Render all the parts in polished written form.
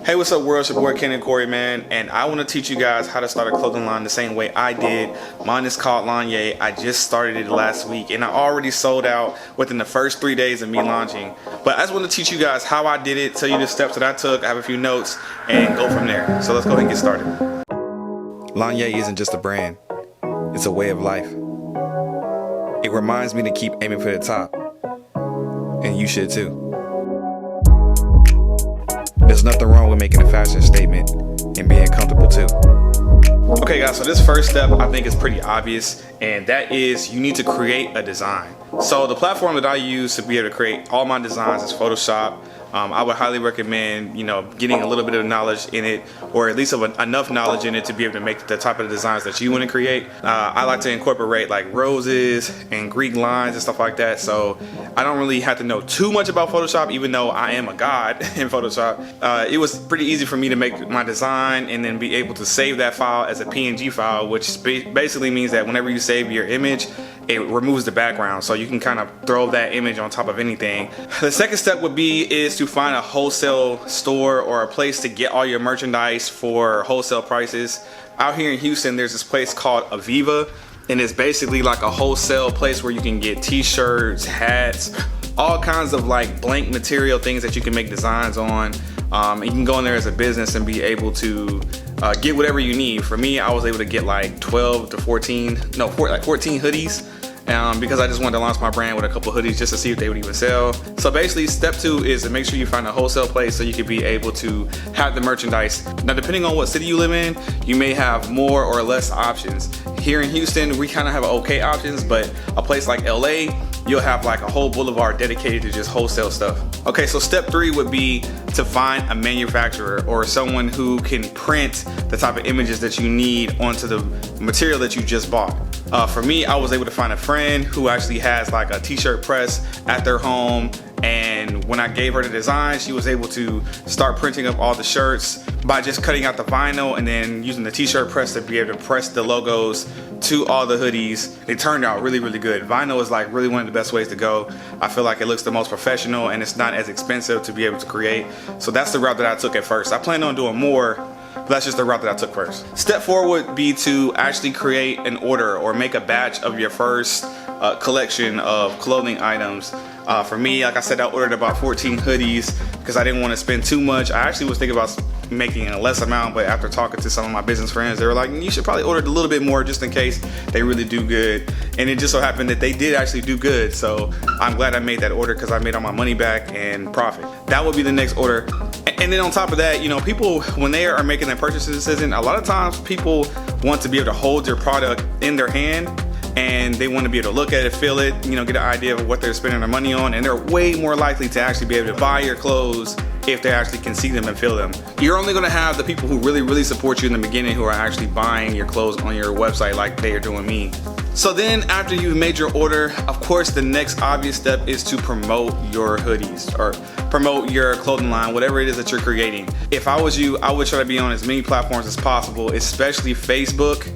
Hey, what's up world? It's your boy Canon Corey, man, and I want to teach you guys how to start a clothing line the same way I did. Mine is called Lanier. I just started it last week and I already sold out within the first 3 days of me launching. But I just want to teach you guys how I did it, tell you the steps that I took, I have a few notes, and go from there. So let's go ahead and get started. Lanier isn't just a brand, it's a way of life. It reminds me to keep aiming for the top, and you should too. There's nothing wrong with making a fashion statement and being comfortable too. Okay guys, so this first step I think is pretty obvious, and that is you need to create a design. So the platform that I use to be able to create all my designs is Photoshop. I would highly recommend, getting a little bit of knowledge in it, or at least enough knowledge in it to be able to make the type of designs that you want to create. I like to incorporate like roses and Greek lines and stuff like that, so I don't really have to know too much about Photoshop, even though I am a god in Photoshop. It was pretty easy for me to make my design and then be able to save that file as a PNG file, which basically means that whenever you save your image, it removes the background, so you can kind of throw that image on top of anything. The second step would be to find a wholesale store or a place to get all your merchandise for wholesale prices. Out here in Houston, there's this place called Aviva, and it's basically like a wholesale place where you can get t-shirts, hats, all kinds of like blank material things that you can make designs on. You can go in there as a business and be able to get whatever you need. For me, I was able to get like 14 hoodies. Because I just wanted to launch my brand with a couple hoodies just to see if they would even sell. So basically step 2 is to make sure you find a wholesale place so you can be able to have the merchandise. Now depending on what city you live in, you may have more or less options. Here in Houston, we kind of have okay options, but a place like LA, you'll have like a whole boulevard dedicated to just wholesale stuff. Okay, so step 3 would be to find a manufacturer or someone who can print the type of images that you need onto the material that you just bought. For me, I was able to find a friend who actually has like a t-shirt press at their home, and when I gave her the design, she was able to start printing up all the shirts by just cutting out the vinyl and then using the t-shirt press to be able to press the logos to all the hoodies. It turned out really, really good. Vinyl is like really one of the best ways to go. I feel like it looks the most professional and it's not as expensive to be able to create. So that's the route that I took at first. I plan on doing more, but that's just the route that I took first. Step 4 would be to actually create an order or make a batch of your first collection of clothing items. For me, like I said, I ordered about 14 hoodies because I didn't want to spend too much. I actually was thinking about making a less amount, but after talking to some of my business friends, they were like, you should probably order a little bit more just in case they really do good. And it just so happened that they did actually do good, so I'm glad I made that order because I made all my money back and profit. That would be the next order. And then on top of that, people, when they are making that purchase decision, a lot of times people want to be able to hold your product in their hand, and they want to be able to look at it, feel it, get an idea of what they're spending their money on, and they're way more likely to actually be able to buy your clothes if they actually can see them and feel them. You're only gonna have the people who really, really support you in the beginning who are actually buying your clothes on your website like they are doing me. So then after you've made your order, of course, the next obvious step is to promote your hoodies or promote your clothing line, whatever it is that you're creating. If I was you, I would try to be on as many platforms as possible, especially Facebook.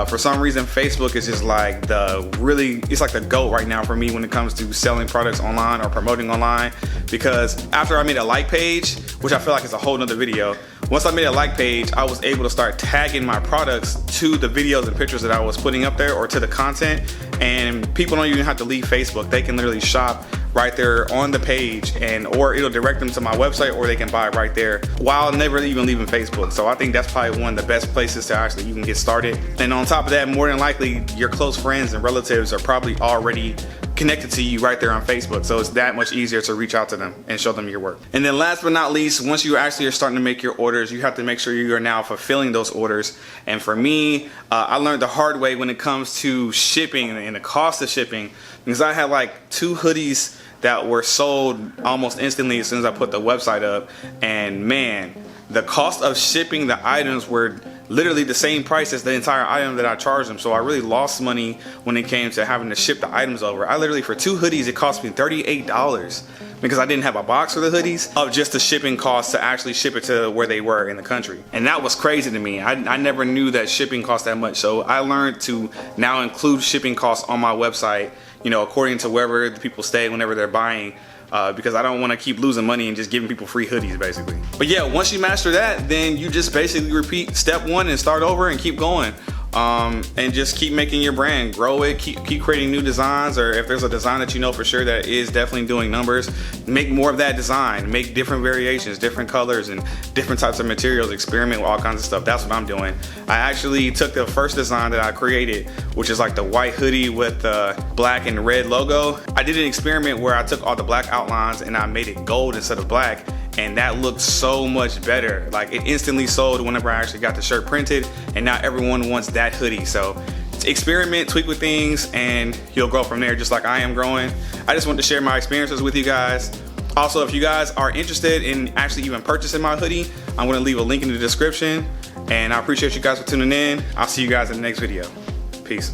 For some reason, Facebook is just like it's like the GOAT right now for me when it comes to selling products online or promoting online, because after I made a like page, which I feel like is a whole nother video, once I made a like page, I was able to start tagging my products to the videos and pictures that I was putting up there or to the content, and people don't even have to leave Facebook. They can literally shop right there on the page, or it'll direct them to my website, or they can buy right there while never even leaving Facebook. So I think that's probably one of the best places to actually even get started. And on top of that, more than likely, your close friends and relatives are probably already connected to you right there on Facebook, so it's that much easier to reach out to them and show them your work. And then last but not least, once you actually are starting to make your orders, you have to make sure you are now fulfilling those orders. And for me, I learned the hard way when it comes to shipping and the cost of shipping, because I had like 2 hoodies that were sold almost instantly as soon as I put the website up, and man, the cost of shipping the items were literally the same price as the entire item that I charged them. So I really lost money when it came to having to ship the items over. I literally, for 2 hoodies, it cost me $38 because I didn't have a box for the hoodies, of just the shipping costs to actually ship it to where they were in the country. And that was crazy to me. I never knew that shipping cost that much. So I learned to now include shipping costs on my website, according to wherever the people stay whenever they're buying. because I don't want to keep losing money and just giving people free hoodies basically. But yeah, once you master that, then you just basically repeat step one and start over and keep going. And just keep making your brand, grow it, keep creating new designs, or if there's a design that you know for sure that is definitely doing numbers, make more of that design, make different variations, different colors and different types of materials, experiment with all kinds of stuff. That's what I'm doing. I actually took the first design that I created, which is like the white hoodie with the black and red logo. I did an experiment where I took all the black outlines and I made it gold instead of black, and that looked so much better. Like, it instantly sold whenever I actually got the shirt printed, and now everyone wants that hoodie. So experiment, tweak with things, and you'll grow from there, just like I am growing. I just wanted to share my experiences with you guys. Also, if you guys are interested in actually even purchasing my hoodie, I'm gonna leave a link in the description, and I appreciate you guys for tuning in. I'll see you guys in the next video. Peace.